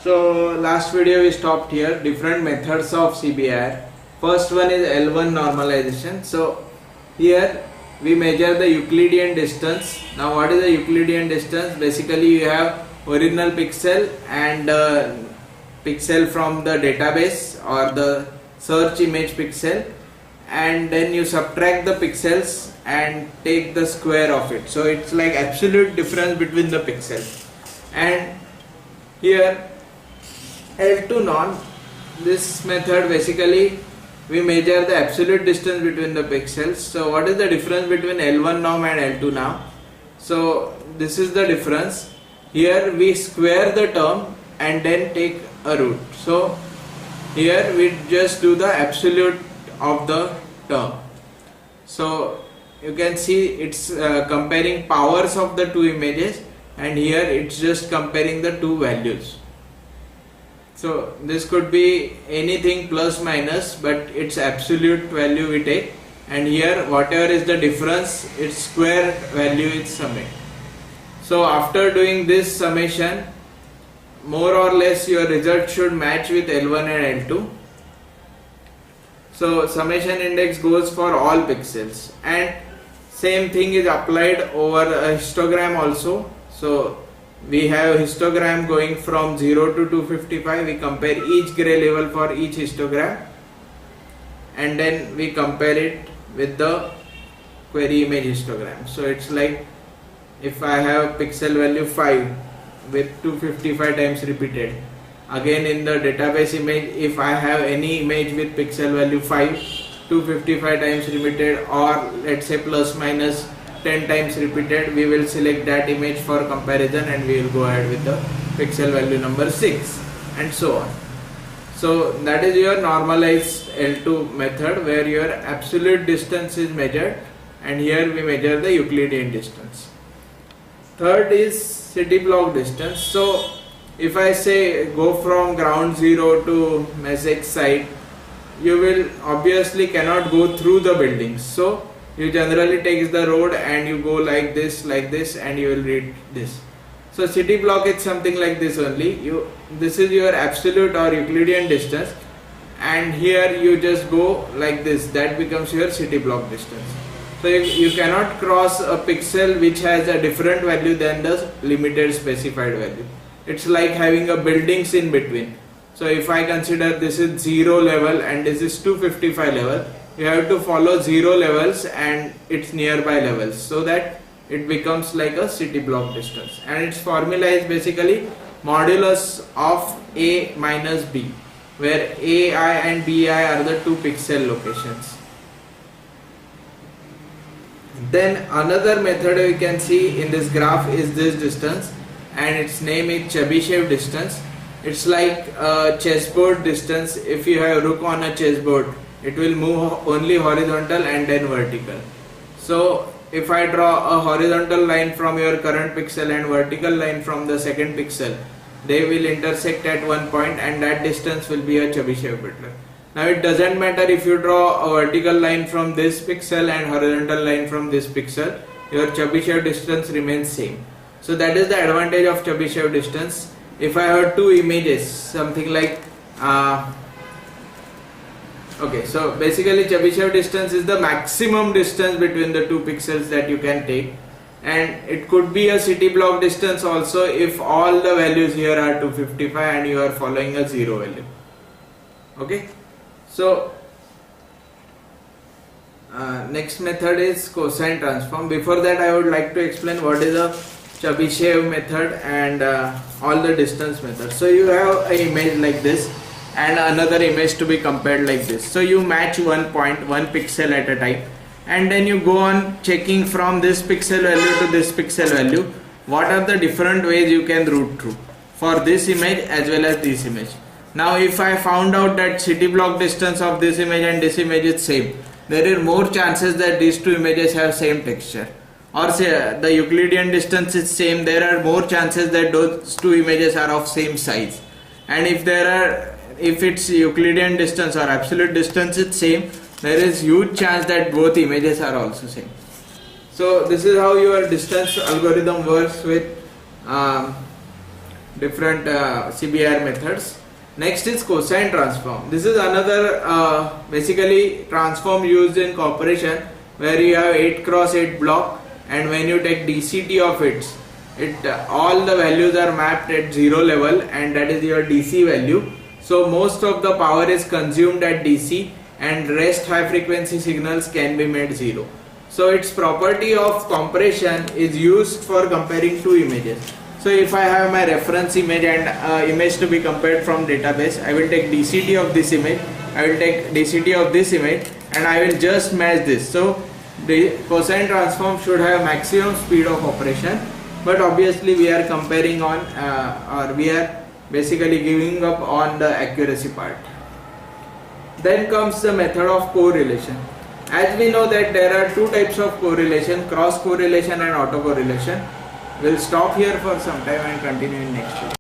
So last video we stopped here, different methods of CBIR. First one is L1 normalization. So here we measure the Euclidean distance. Now what is the Euclidean distance? Basically you have original pixel and pixel from the database or the search image pixel, and then you subtract the pixels and take the square of it. So it's like absolute difference between the pixels. And here L2 norm, this method basically we measure the absolute distance between the pixels. So what is the difference between L1 norm and L2 norm? So this is the difference. Here we square the term and then take a root. So here we just do the absolute of the term. So you can see it's comparing powers of the two images, and here it's just comparing the two values. So this could be anything plus minus, but it's absolute value we take, and here whatever is the difference, its square value is summation. So after doing this summation, more or less your result should match with L1 and L2. So summation index goes for all pixels, and same thing is applied over a histogram also. So we have histogram going from 0 to 255. We compare each gray level for each histogram, and then we compare it with the query image histogram. So it's like if I have pixel value 5 with 255 times repeated, again in the database image, if I have any image with pixel value 5, 255 times repeated, or let's say plus minus 10 times repeated, we will select that image for comparison and we will go ahead with the pixel value number 6, and so on. So that is your normalized L2 method, where your absolute distance is measured, and here we measure the Euclidean distance. Third is city block distance. So if I say go from ground zero to message site, you will obviously cannot go through the buildings. So you generally take the road and you go like this, and you will read this. So city block is something like this only. This is your absolute or Euclidean distance, and here you just go like this. That becomes your city block distance. So you cannot cross a pixel which has a different value than the limited specified value. It's like having a buildings in between. So if I consider this is 0 level and this is 255 level, you have to follow 0 levels and its nearby levels, so that it becomes like a city block distance. And its formula is basically modulus of A minus B, where AI and BI are the two pixel locations. Then another method we can see in this graph is this distance, and its name is Chebyshev distance. It's like a chessboard distance. If you have rook on a chessboard, it will move only horizontal and then vertical. So if I draw a horizontal line from your current pixel and vertical line from the second pixel, they will intersect at one point, and that distance will be a Chebyshev vector. Now it doesn't matter if you draw a vertical line from this pixel and horizontal line from this pixel, your Chebyshev distance remains same. So that is the advantage of Chebyshev distance. If I have two images, something like okay, so basically Chebyshev distance is the maximum distance between the two pixels that you can take, and it could be a city block distance also if all the values here are 255 and you are following a 0 value. Okay, so next method is cosine transform. Before that, I would like to explain what is a Chebyshev method and all the distance methods. So you have an image like this and another image to be compared like this. So you match one point, one pixel at a time, and then you go on checking from this pixel value to this pixel value, what are the different ways you can route through for this image as well as this image. Now if I found out that city block distance of this image and this image is same, there are more chances that these two images have same texture. Or say the Euclidean distance is same, there are more chances that those two images are of same size. And if it's Euclidean distance or absolute distance is same, there is huge chance that both images are also same. So this is how your distance algorithm works with different CBIR methods. Next is cosine transform. This is another basically transform used in corporation, where you have 8 cross 8 block, and when you take DCT of it, all the values are mapped at 0 level, and that is your DC value. So most of the power is consumed at DC, and rest high frequency signals can be made 0. So its property of compression is used for comparing two images. So if I have my reference image and image to be compared from database, I will take DCT of this image, I will take DCT of this image, and I will just match this. So the cosine transform should have maximum speed of operation, but obviously we are comparing on or we are basically giving up on the accuracy part. Then comes the method of correlation. As we know that there are two types of correlation, cross correlation and autocorrelation. We'll stop here for some time and continue in next week.